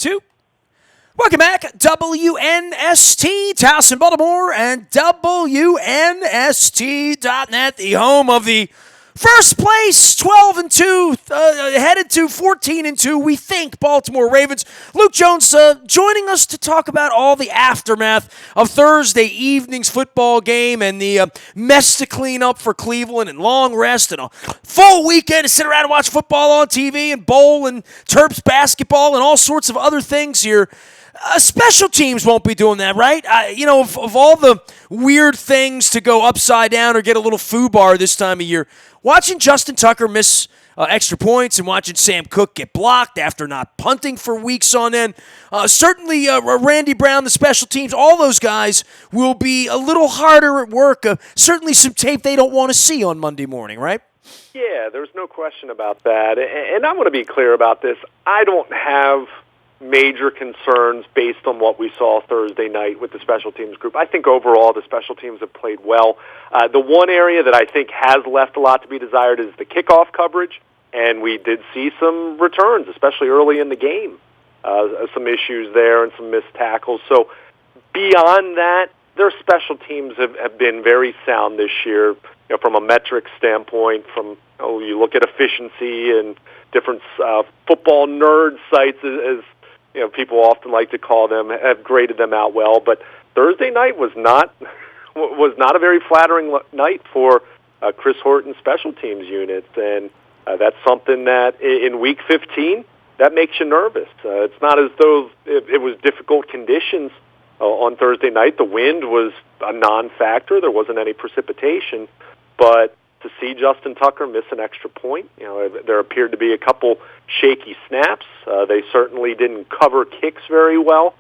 2. Welcome back, WNST, Towson, Baltimore, and WNST.net, the home of the first place, 12-2, headed to 14-2, we think, Baltimore Ravens. Luke Jones joining us to talk about all the aftermath of Thursday evening's football game and the mess to clean up for Cleveland and long rest and a full weekend to sit around and watch football on TV and bowl and Terps basketball and all sorts of other things here. Special teams won't be doing that, right? Of all the weird things to go upside down or get a little foobar this time of year, watching Justin Tucker miss extra points and watching Sam Cook get blocked after not punting for weeks on end, certainly Randy Brown, the special teams, all those guys will be a little harder at work. Certainly some tape they don't want to see on Monday morning, right? Yeah, there's no question about that. And I want to be clear about this. I don't have major concerns based on what we saw Thursday night with the special teams group. I think overall the special teams have played well. The one area that I think has left a lot to be desired is the kickoff coverage, and we did see some returns, especially early in the game. Some issues there and some missed tackles. So beyond that, their special teams have been very sound this year, from a metric standpoint, you look at efficiency and different football nerd sites as people often like to call them, have graded them out well. But Thursday night was not a very flattering night for Chris Horton's special teams unit, and that's something that in Week 15 that makes you nervous. It's not as though it was difficult conditions on Thursday night. The wind was a non-factor. There wasn't any precipitation, but to see Justin Tucker miss an extra point, there appeared to be a couple shaky snaps. They certainly didn't cover kicks very well.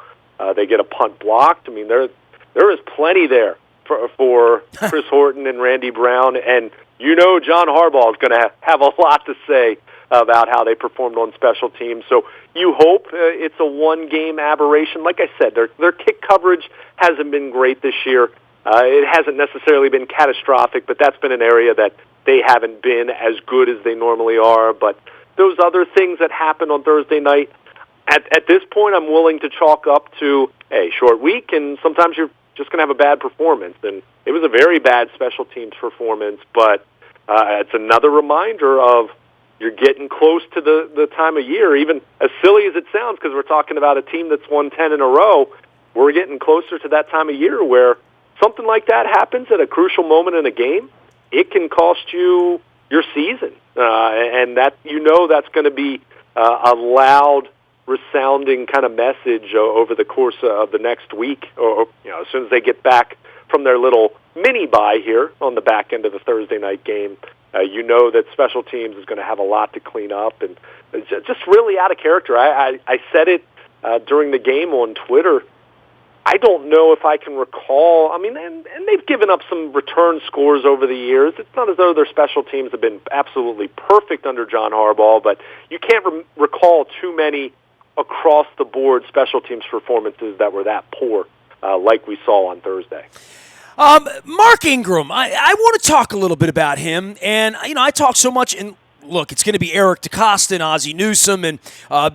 They get a punt blocked. I mean, there is plenty there for Chris Horton and Randy Brown, and John Harbaugh is going to have a lot to say about how they performed on special teams. So you hope it's a one-game aberration. Like I said, their kick coverage hasn't been great this year. It hasn't necessarily been catastrophic, but that's been an area that they haven't been as good as they normally are. But those other things that happened on Thursday night, at this point, I'm willing to chalk up to a short week, and sometimes you're just going to have a bad performance. And it was a very bad special teams performance, but it's another reminder of you're getting close to the time of year, even as silly as it sounds, because we're talking about a team that's won 10 in a row. We're getting closer to that time of year where something like that happens at a crucial moment in a game. It can cost you your season, and that's going to be a loud, resounding kind of message over the course of the next week, or as soon as they get back from their little mini bye here on the back end of the Thursday night game. That special teams is going to have a lot to clean up, and it's just really out of character. I said it during the game on Twitter. I don't know if I can recall. I mean, and they've given up some return scores over the years. It's not as though their special teams have been absolutely perfect under John Harbaugh, but you can't recall too many across-the-board special teams performances that were that poor like we saw on Thursday. Mark Ingram, I want to talk a little bit about him, and I talk so much in. Look, it's going to be Eric DeCosta and Ozzie Newsome and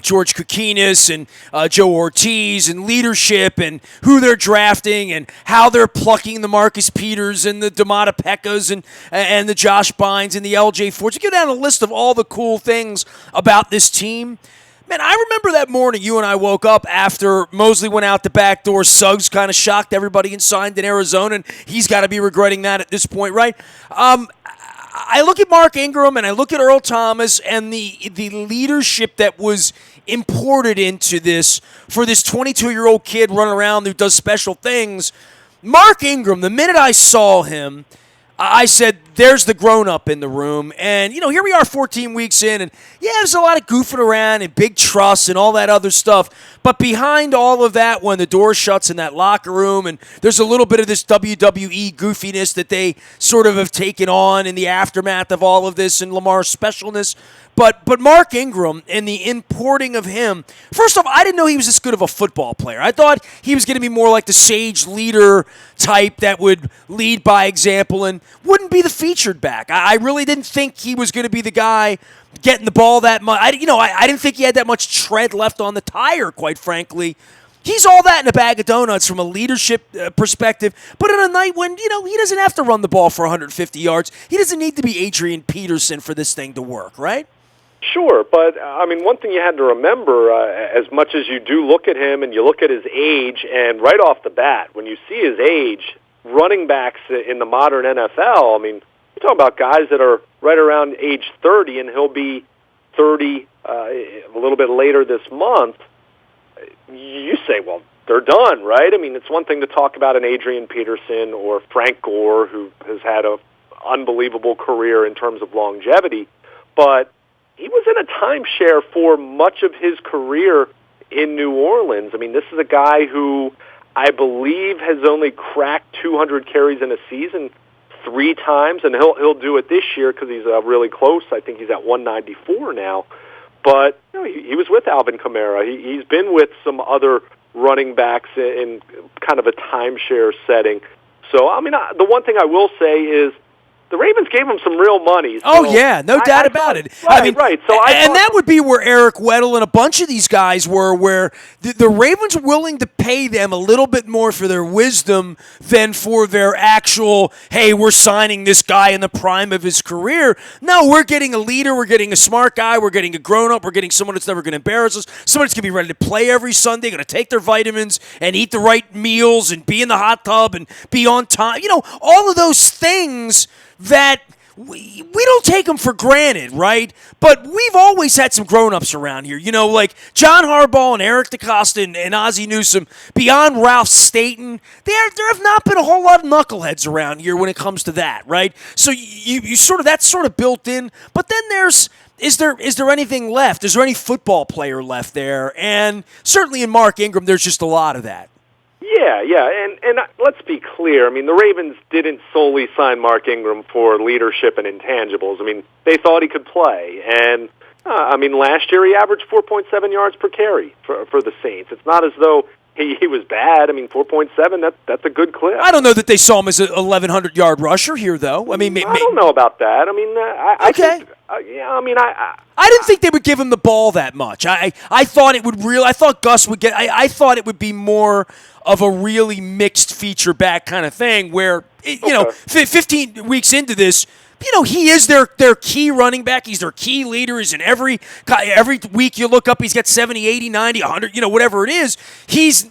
George Kokinis and Joe Ortiz and leadership and who they're drafting and how they're plucking the Marcus Peters and the Domata Pekkas and the Josh Bynes and the LJ Fords. You go down a list of all the cool things about this team. Man, I remember that morning you and I woke up after Mosley went out the back door. Suggs kind of shocked everybody and signed in Arizona, and he's got to be regretting that at this point, right? I look at Mark Ingram and I look at Earl Thomas and the leadership that was imported into this for this 22-year-old kid running around who does special things. Mark Ingram, the minute I saw him, I said, there's the grown-up in the room. And, here we are 14 weeks in, and, there's a lot of goofing around and big trust and all that other stuff. But behind all of that, when the door shuts in that locker room, and there's a little bit of this WWE goofiness that they sort of have taken on in the aftermath of all of this and Lamar's specialness. But Mark Ingram and the importing of him, first off, I didn't know he was this good of a football player. I thought he was going to be more like the sage leader type that would lead by example and wouldn't be the featured back. I really didn't think he was going to be the guy getting the ball that much. I didn't think he had that much tread left on the tire, quite frankly. He's all that in a bag of donuts from a leadership perspective, but on a night when, he doesn't have to run the ball for 150 yards. He doesn't need to be Adrian Peterson for this thing to work, right? Sure, but, one thing you had to remember, as much as you do look at him and you look at his age, and right off the bat, when you see his age, running backs in the modern NFL, you're talking about guys that are right around age 30, and he'll be 30 a little bit later this month. You say, well, they're done, right? It's one thing to talk about an Adrian Peterson or Frank Gore, who has had an unbelievable career in terms of longevity, but he was in a timeshare for much of his career in New Orleans. This is a guy who I believe has only cracked 200 carries in a season 3 times, and he'll do it this year because he's really close. I think he's at 194 now. But he was with Alvin Kamara. He's been with some other running backs in kind of a timeshare setting. So, the one thing I will say is the Ravens gave him some real money. So no doubt about it. Right. So that would be where Eric Weddle and a bunch of these guys were, where the Ravens were willing to pay them a little bit more for their wisdom than for their actual, hey, we're signing this guy in the prime of his career. No, we're getting a leader, we're getting a smart guy, we're getting a grown-up, we're getting someone that's never going to embarrass us, someone that's going to be ready to play every Sunday, going to take their vitamins and eat the right meals and be in the hot tub and be on time. All of those things that we don't take them for granted, right? But we've always had some grown-ups around here, like John Harbaugh and Eric DeCosta and Ozzie Newsome. Beyond Ralph Staten, there have not been a whole lot of knuckleheads around here when it comes to that, right? So you that's sort of built in. But then is there anything left? Is there any football player left there? And certainly in Mark Ingram, there's just a lot of that. Yeah, and let's be clear. The Ravens didn't solely sign Mark Ingram for leadership and intangibles. They thought he could play, and last year he averaged 4.7 yards per carry for the Saints. It's not as though he was bad. 4.7, that's a good clip. I don't know that they saw him as an 1,100-yard rusher here, though. I don't know about that. Okay. I didn't think they would give him the ball that much. I thought it would I thought Gus would get. I thought it would be more of a really mixed feature back kind of thing, where 15 weeks into this. He is their key running back. He's their key leader. He's in every week you look up, he's got 70, 80, 90, 100, whatever it is. He's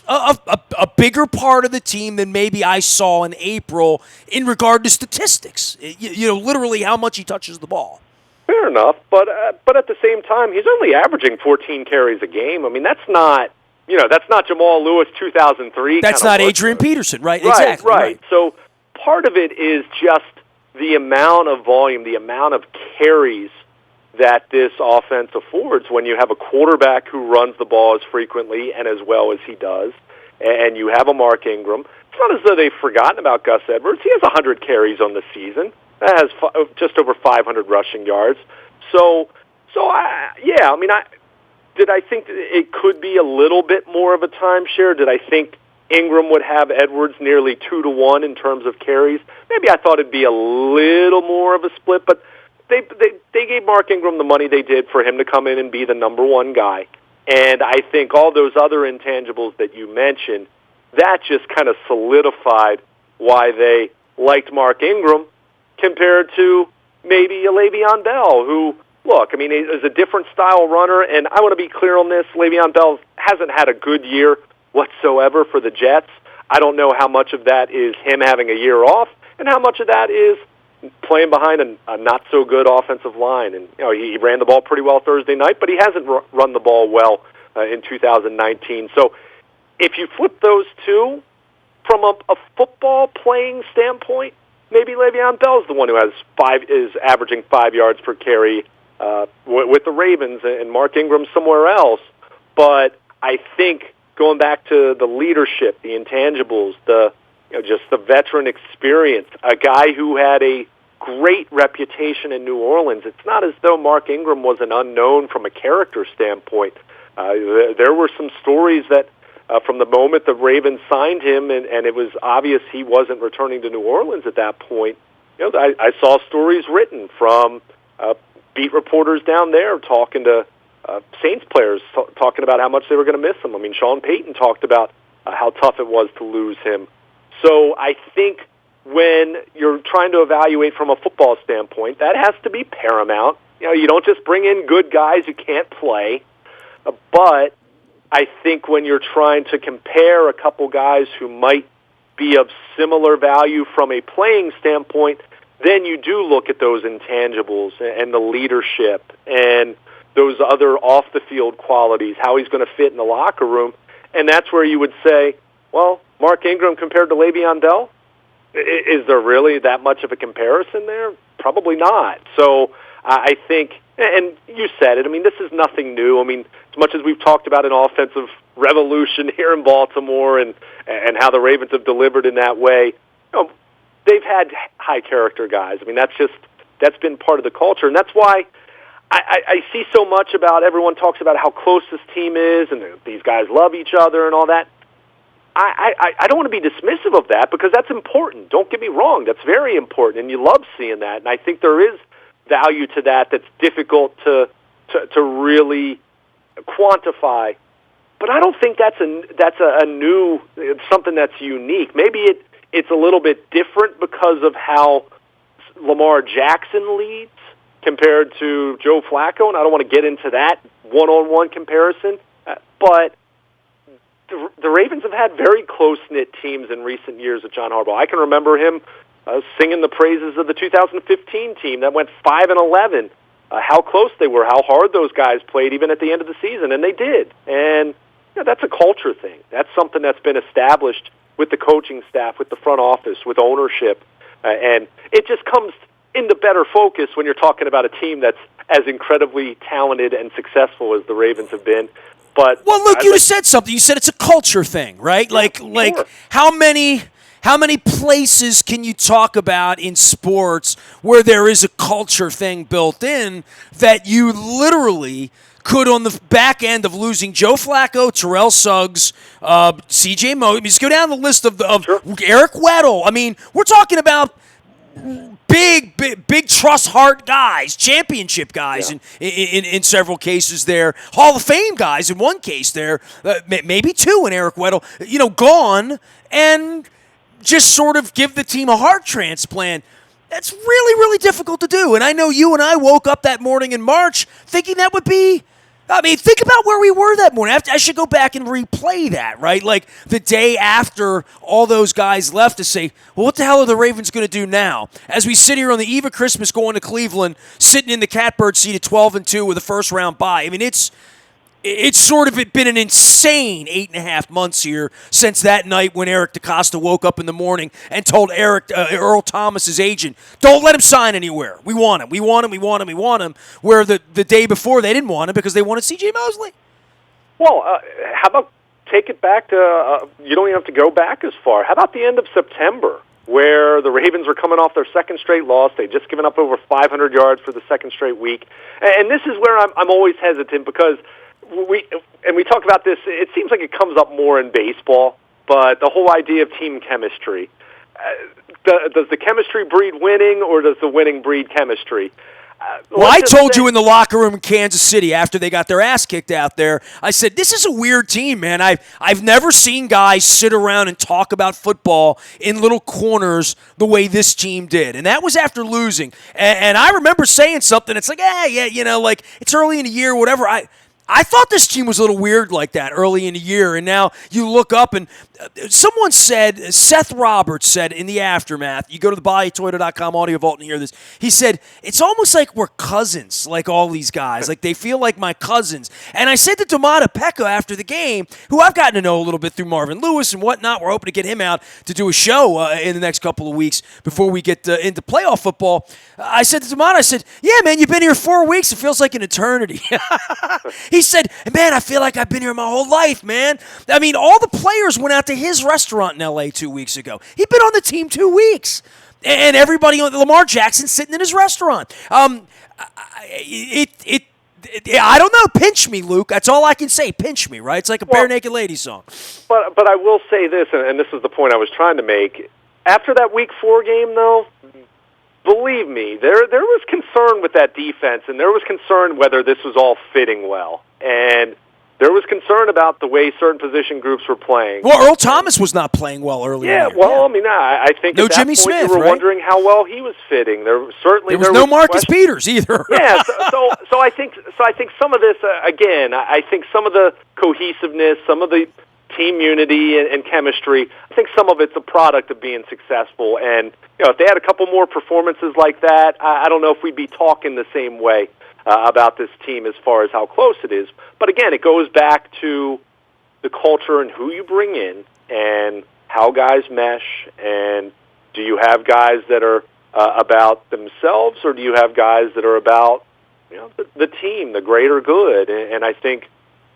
a bigger part of the team than maybe I saw in April in regard to statistics. Literally how much he touches the ball. Fair enough, but at the same time, he's only averaging 14 carries a game. That's not Jamal Lewis 2003. That's not Adrian Peterson, right? Exactly. Right. So part of it is just the amount of volume, the amount of carries that this offense affords when you have a quarterback who runs the ball as frequently and as well as he does, and you have a Mark Ingram. It's not as though they've forgotten about Gus Edwards. He has 100 carries on the season. That has just over 500 rushing yards. Did I think that it could be a little bit more of a timeshare? Did I think Ingram would have Edwards nearly 2-to-1 in terms of carries? Maybe I thought it'd be a little more of a split, but they gave Mark Ingram the money they did for him to come in and be the number one guy. And I think all those other intangibles that you mentioned, that just kind of solidified why they liked Mark Ingram compared to maybe a Le'Veon Bell, who, look, is a different style runner, and I want to be clear on this. Le'Veon Bell hasn't had a good year whatsoever for the Jets. I don't know how much of that is him having a year off and how much of that is playing behind a not-so-good offensive line. And he ran the ball pretty well Thursday night, but he hasn't run the ball well in 2019. So if you flip those two from a football playing standpoint, maybe Le'Veon Bell's the one who is averaging 5 yards per carry with the Ravens, and Mark Ingram somewhere else. But I think going back to the leadership, the intangibles, just the veteran experience, a guy who had a great reputation in New Orleans. It's not as though Mark Ingram was an unknown from a character standpoint. There were some stories that from the moment the Ravens signed him, and it was obvious he wasn't returning to New Orleans at that point. I saw stories written from beat reporters down there talking to Saints players, talking about how much they were going to miss him. I mean, Sean Payton talked about how tough it was to lose him. So I think when you're trying to evaluate from a football standpoint, that has to be paramount. You don't just bring in good guys who can't play. But I think when you're trying to compare a couple guys who might be of similar value from a playing standpoint, then you do look at those intangibles and the leadership and those other off-the-field qualities, how he's going to fit in the locker room. And that's where you would say, well, Mark Ingram compared to Le'Veon Bell? Is there really that much of a comparison there? Probably not. So I think, and you said it, I mean, this is nothing new. I mean, as much as we've talked about an offensive revolution here in Baltimore and how the Ravens have delivered in that way, they've had high-character guys. I mean, that's been part of the culture, and that's why I see so much about everyone talks about how close this team is and these guys love each other and all that. I don't want to be dismissive of that because that's important. Don't get me wrong. That's very important, and you love seeing that. And I think there is value to that that's difficult to really quantify. But I don't think that's a new something that's unique. Maybe it's a little bit different because of how Lamar Jackson leads compared to Joe Flacco, and I don't want to get into that one-on-one comparison, but the Ravens have had very close-knit teams in recent years with John Harbaugh. I can remember him singing the praises of the 2015 team that went 5-11, how close they were, how hard those guys played even at the end of the season, and they did. And that's a culture thing. That's something that's been established with the coaching staff, with the front office, with ownership, and it just comes into better focus when you're talking about a team that's as incredibly talented and successful as the Ravens have been. But well, Luke, you just said something. You said it's a culture thing, right? Yeah, like how many places can you talk about in sports where there is a culture thing built in that you literally could, on the back end of losing Joe Flacco, Terrell Suggs, C.J. Mosley, just go down the list of Sure. Eric Weddle. I mean, we're talking about big trust heart guys, championship guys in several cases there, Hall of Fame guys in one case there, maybe two in Eric Weddle, gone, and just sort of give the team a heart transplant. That's really, really difficult to do. And I know you and I woke up that morning in March thinking that would be, think about where we were that morning. I should go back and replay that, right? Like the day after all those guys left to say, well, what the hell are the Ravens going to do now? As we sit here on the eve of Christmas going to Cleveland, sitting in the catbird seat at 12-2 with a first-round bye. I mean, it's sort of been an insane 8.5 months here since that night when Eric DeCosta woke up in the morning and told Earl Thomas's agent, don't let him sign anywhere. We want him. We want him. We want him. We want him. Where the day before they didn't want him because they wanted C.J. Mosley. Well, how about take it back to, you don't even have to go back as far. How about the end of September where the Ravens were coming off their second straight loss. They'd just given up over 500 yards for the second straight week. And this is where I'm always hesitant because we talk about this, it seems like it comes up more in baseball, but the whole idea of team chemistry. Does the chemistry breed winning, or does the winning breed chemistry? Well, I told you in the locker room in Kansas City after they got their ass kicked out there, I said, this is a weird team, man. I've never seen guys sit around and talk about football in little corners the way this team did. And that was after losing. And I remember saying something. It's like, like it's early in the year, whatever. I thought this team was a little weird like that early in the year, and now you look up and someone said, Seth Roberts said in the aftermath, you go to the BuyAToyota.com audio vault and hear this, he said, it's almost like we're cousins, like all these guys, like they feel like my cousins. And I said to Domata Pecca after the game, who I've gotten to know a little bit through Marvin Lewis and whatnot, we're hoping to get him out to do a show in the next couple of weeks before we get into playoff football. I said to Domata, I said, yeah, man, you've been here 4 weeks, it feels like an eternity. He said, man, I feel like I've been here my whole life, man. I mean, all the players went out to his restaurant in L.A. 2 weeks ago. He'd been on the team 2 weeks. And everybody on Lamar Jackson sitting in his restaurant. I don't know. Pinch me, Luke. That's all I can say. Pinch me, right? It's like a Bare Naked Lady song. But I will say this, and this is the point I was trying to make. After that Week 4 game, though, believe me, there was concern with that defense, and there was concern whether this was all fitting well. And there was concern about the way certain position groups were playing. Well, Earl Thomas was not playing well earlier. Yeah, well, I mean, I think no at that Jimmy point Smith, you were right? wondering how well he was fitting. There was no Marcus Peters either. Yeah, so I think some of this again. I think some of the cohesiveness, some of the team unity and chemistry. I think some of it's a product of being successful. And if they had a couple more performances like that, I don't know if we'd be talking the same way about this team as far as how close it is. But again, it goes back to the culture and who you bring in and how guys mesh. And do you have guys that are about themselves, or do you have guys that are about the team, the greater good? And I think,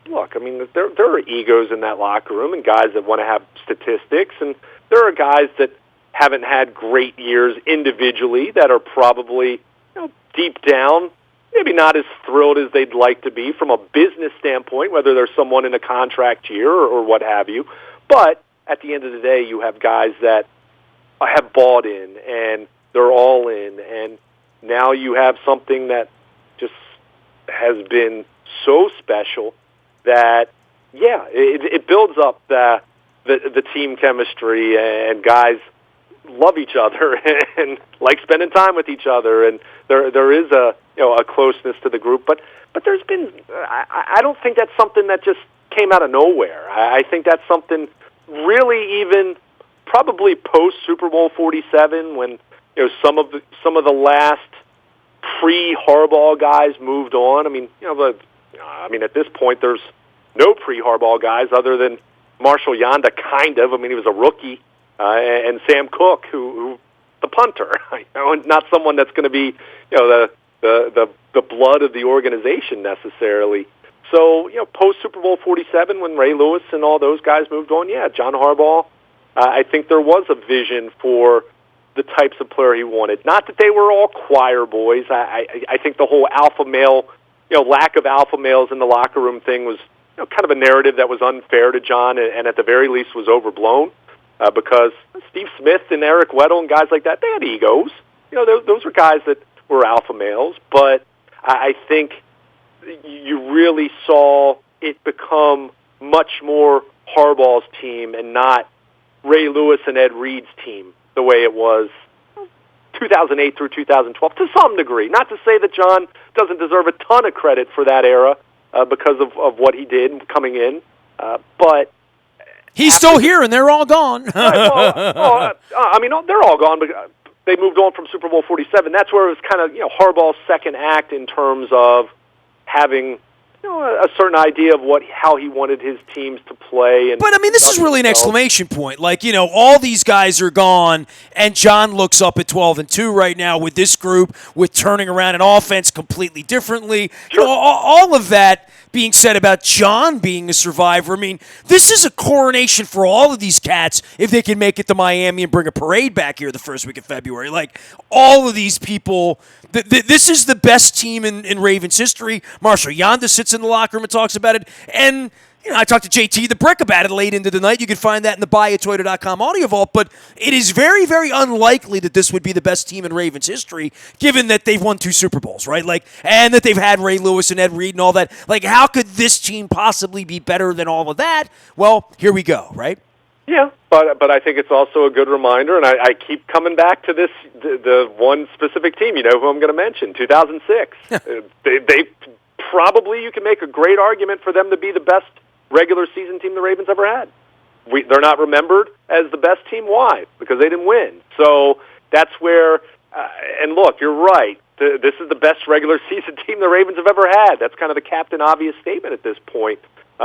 look, I mean, there are egos in that locker room and guys that want to have statistics, and there are guys that haven't had great years individually that are probably deep down maybe not as thrilled as they'd like to be from a business standpoint, whether there's someone in a contract year or what have you. But at the end of the day, you have guys that have bought in, and they're all in, and now you have something that just has been so special that, yeah, it builds up the team chemistry, and guys love each other and like spending time with each other, and there is a closeness to the group. But there's been, I don't think that's something that just came out of nowhere. I think that's something really even probably post Super Bowl 47 when some of the last pre-Harbaugh guys moved on. I mean, at this point there's no pre-Harbaugh guys other than Marshall Yanda, kind of. I mean, he was a rookie, and Sam Cook, who the punter, and not someone that's going to be the blood of the organization necessarily. So, post Super Bowl 47, when Ray Lewis and all those guys moved on, yeah, John Harbaugh, I think there was a vision for the types of player he wanted. Not that they were all choir boys. I think the whole alpha male, lack of alpha males in the locker room thing was kind of a narrative that was unfair to John, and at the very least was overblown, because Steve Smith and Eric Weddle and guys like that, they had egos. Those were guys that were alpha males, but I think you really saw it become much more Harbaugh's team and not Ray Lewis and Ed Reed's team the way it was 2008 through 2012 to some degree. Not to say that John doesn't deserve a ton of credit for that era because of what he did coming in, but he's still here and they're all gone. Right, I mean, they're all gone, but they moved on from Super Bowl 47. That's where it was kind of Harbaugh's second act in terms of having a certain idea of how he wanted his teams to play. But, I mean, this is really an exclamation point. Like, all these guys are gone, and John looks up at 12-2 right now with this group, with turning around an offense completely differently. Sure. All of that being said about John being a survivor. I mean, this is a coronation for all of these cats if they can make it to Miami and bring a parade back here the first week of February. Like, all of these people, this is the best team in Ravens history. Marshall Yanda sits in the locker room and talks about it. And I talked to JT the Brick about it late into the night. You can find that in the buyatoyota.com audio vault. But it is very, very unlikely that this would be the best team in Ravens history, given that they've won 2 Super Bowls, right? Like, and that they've had Ray Lewis and Ed Reed and all that. Like, how could this team possibly be better than all of that? Well, here we go, right? Yeah, but I think it's also a good reminder, and I keep coming back to this, the one specific team, who I'm going to mention, 2006. they probably, you can make a great argument for them to be the best regular season team the Ravens ever had. They're not remembered as the best team. Why? Because they didn't win. So that's where, and look, you're right. This is the best regular season team the Ravens have ever had. That's kind of the Captain Obvious statement at this point,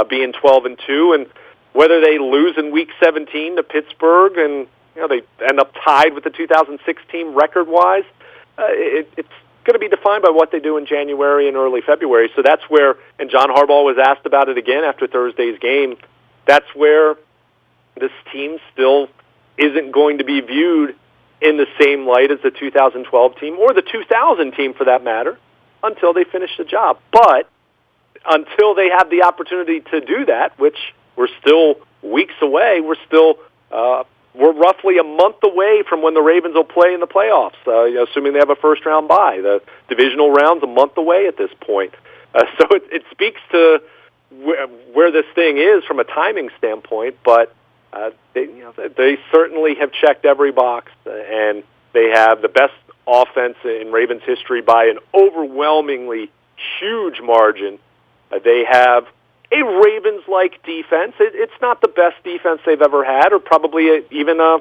being 12-2, and whether they lose in Week 17 to Pittsburgh and they end up tied with the 2006 team record-wise, it's going to be defined by what they do in January and early February. So that's where, and John Harbaugh was asked about it again after Thursday's game, that's where this team still isn't going to be viewed in the same light as the 2012 team or the 2000 team for that matter until they finish the job. But until they have the opportunity to do that, which we're still weeks away, we're still we're roughly a month away from when the Ravens will play in the playoffs, assuming they have a first-round bye. The divisional round's a month away at this point. So it speaks to where this thing is from a timing standpoint, but they certainly have checked every box, and they have the best offense in Ravens history by an overwhelmingly huge margin. They have a Ravens-like defense. It's not the best defense they've ever had, or probably even a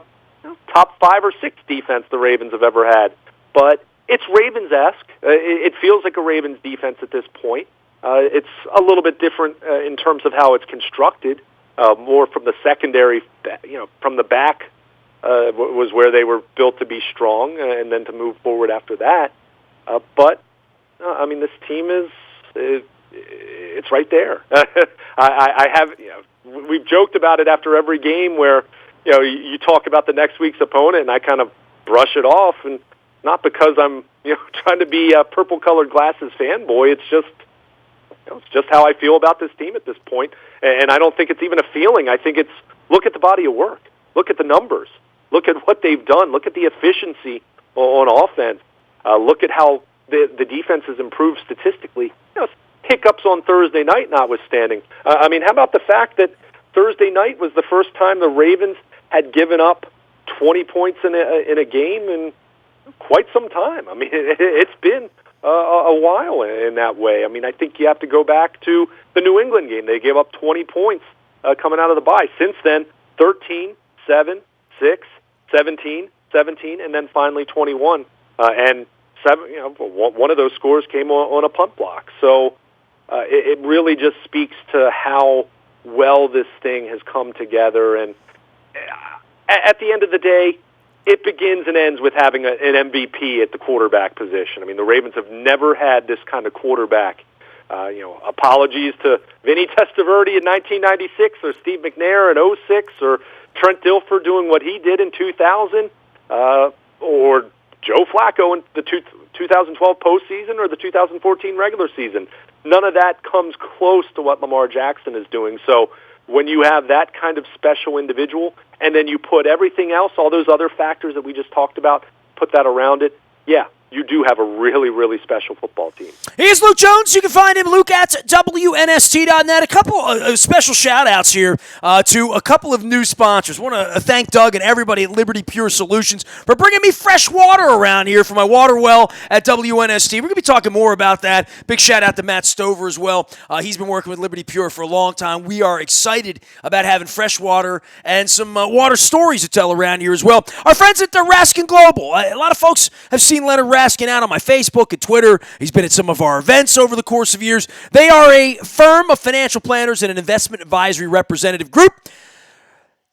top 5 or 6 defense the Ravens have ever had. But it's Ravens-esque. It feels like a Ravens defense at this point. It's a little bit different in terms of how it's constructed. More from the secondary, from the back was where they were built to be strong, and then to move forward after that. But this team it's right there. I have, we've joked about it after every game where, you talk about the next week's opponent, and I kind of brush it off, and not because I'm, trying to be a purple-colored glasses fanboy. It's just how I feel about this team at this point. And I don't think it's even a feeling. I think it's, look at the body of work. Look at the numbers. Look at what they've done. Look at the efficiency on offense. Look at how the defense has improved statistically. Hiccups on Thursday night notwithstanding. How about the fact that Thursday night was the first time the Ravens had given up 20 points in a game in quite some time. It's been a while in that way. I think you have to go back to the New England game. They gave up 20 points coming out of the bye. Since then, 13, 7, 6, 17, 17, and then finally 21. And 7, one of those scores came on a punt block. So it really just speaks to how well this thing has come together. And at the end of the day, it begins and ends with having an MVP at the quarterback position. The Ravens have never had this kind of quarterback. Apologies to Vinny Testaverde in 1996, or Steve McNair in 06, or Trent Dilfer doing what he did in 2000, or Joe Flacco in the 2012 postseason or the 2014 regular season. None of that comes close to what Lamar Jackson is doing. So when you have that kind of special individual, and then you put everything else, all those other factors that we just talked about, put that around it, yeah, you do have a really, really special football team. Here's Luke Jones. You can find him, Luke, at WNST.net. A couple of special shout-outs here to a couple of new sponsors. I want to thank Doug and everybody at Liberty Pure Solutions for bringing me fresh water around here for my water well at WNST. We're going to be talking more about that. Big shout-out to Matt Stover as well. He's been working with Liberty Pure for a long time. We are excited about having fresh water and some water stories to tell around here as well. Our friends at the Raskin Global. A lot of folks have seen Leonard Raskin out on my Facebook and Twitter. He's been at some of our events over the course of years. They are a firm of financial planners and an investment advisory representative group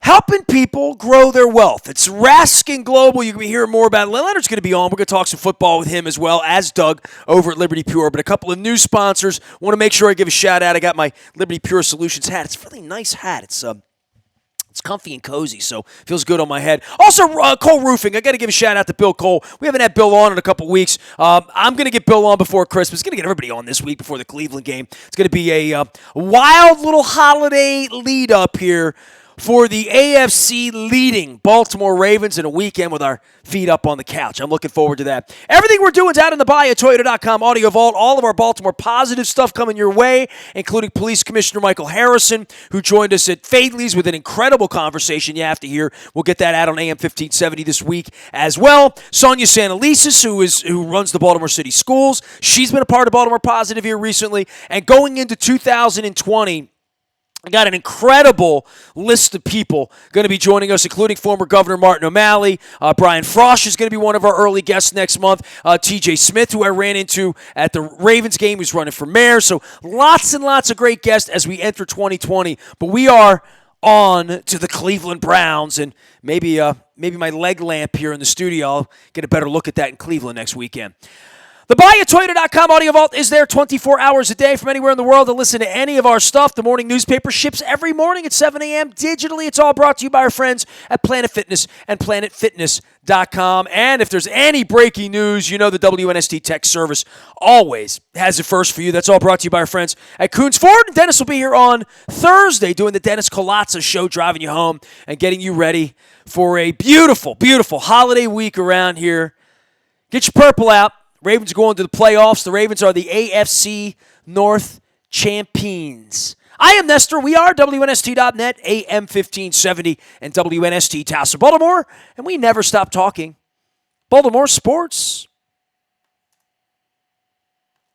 helping people grow their wealth. It's Raskin Global. You can be hearing more about it. Leonard's going to be on. We're going to talk some football with him as well as Doug over at Liberty Pure. But a couple of new sponsors. Want to make sure I give a shout out. I got my Liberty Pure Solutions hat. It's a really nice hat. It's comfy and cozy, so feels good on my head. Also, Cole Roofing. I got to give a shout-out to Bill Cole. We haven't had Bill on in a couple weeks. I'm going to get Bill on before Christmas. Going to get everybody on this week before the Cleveland game. It's going to be a wild little holiday lead-up here for the AFC leading Baltimore Ravens in a weekend with our feet up on the couch. I'm looking forward to that. Everything we're doing is out in the bio, Toyota.com, Audio Vault, all of our Baltimore positive stuff coming your way, including Police Commissioner Michael Harrison, who joined us at Fadley's with an incredible conversation you have to hear. We'll get that out on AM 1570 this week as well. Sonia Santelises, who runs the Baltimore City Schools. She's been a part of Baltimore Positive here recently. And going into 2020, I got an incredible list of people going to be joining us, including former Governor Martin O'Malley. Brian Frosch is going to be one of our early guests next month. TJ Smith, who I ran into at the Ravens game, who's running for mayor. So lots and lots of great guests as we enter 2020. But we are on to the Cleveland Browns, and maybe my leg lamp here in the studio, I'll get a better look at that in Cleveland next weekend. The BuyAToyota.com audio vault is there 24 hours a day from anywhere in the world to listen to any of our stuff. The morning newspaper ships every morning at 7 a.m. digitally. It's all brought to you by our friends at Planet Fitness and PlanetFitness.com. And if there's any breaking news, you know the WNST Tech Service always has it first for you. That's all brought to you by our friends at Coons Ford. And Dennis will be here on Thursday doing the Dennis Colazza Show, driving you home and getting you ready for a beautiful, beautiful holiday week around here. Get your purple out. Ravens are going to the playoffs. The Ravens are the AFC North champions. I am Nestor. We are WNST.net, AM 1570, and WNST Tassel, Baltimore. And we never stop talking Baltimore sports.